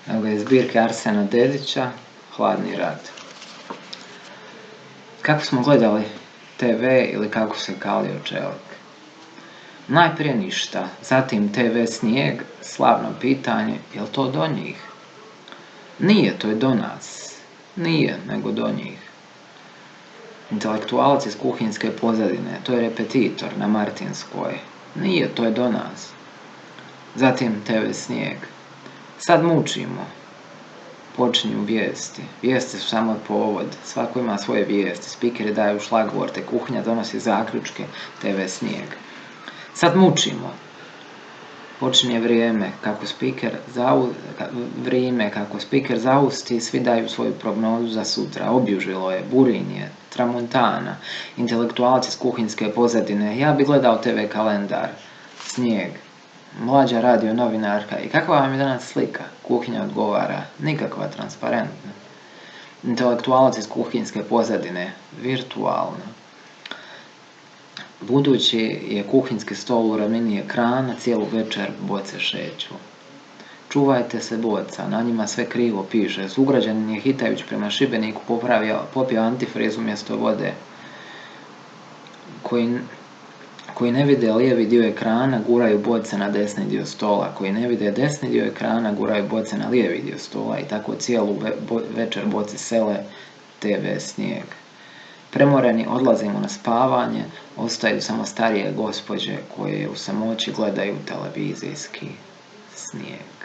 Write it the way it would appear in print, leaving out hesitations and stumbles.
Evo ga iz zbirke Arsena Dedića, Hladni rat. Kako smo gledali TV ili kako se kalio čelik? Najprije ništa, zatim TV Snijeg, slavno pitanje, je li to do njih? Nije, to je do nas. Nije, nego do njih. Intelektualac iz kuhinjske pozadine, to je repetitor na Martinskoj. Nije, to je do nas. Zatim TV Snijeg. Sad mučimo. Počinju vijesti. Vijesti su samo povod. Svako ima svoje vijesti. Spikeri daju šlagvorte, kuhinja donosi zaključke. TV Snijeg. Sad mučimo. Počinje vrijeme kako spiker zausti, svi daju svoju prognozu za sutra. Objužilo je, burinje, tramontana, intelektualac iz kuhinjske pozadine. Ja bi gledao TV kalendar. Snijeg. Mlađa radio novinarka. I kakva vam je danas slika? Kuhinja odgovara. Nikakva, transparentna. Intelektualac iz kuhinjske pozadine. Virtualna. Budući je kuhinjski stol u ravnini ekrana, cijelu večer boce šeću. Čuvajte se boca, na njima sve krivo piše. Sugrađanin je hitajući prema Šibeniku popio antifriz umjesto vode. Koji ne vide lijevi dio ekrana, guraju boce na desni dio stola. Koji ne vide desni dio ekrana, guraju boce na lijevi dio stola. I tako cijelu večer boce sele. TV Snijeg. Premoreni odlazimo na spavanje, ostaju samo starije gospođe koje u samoći gledaju televizijski snijeg.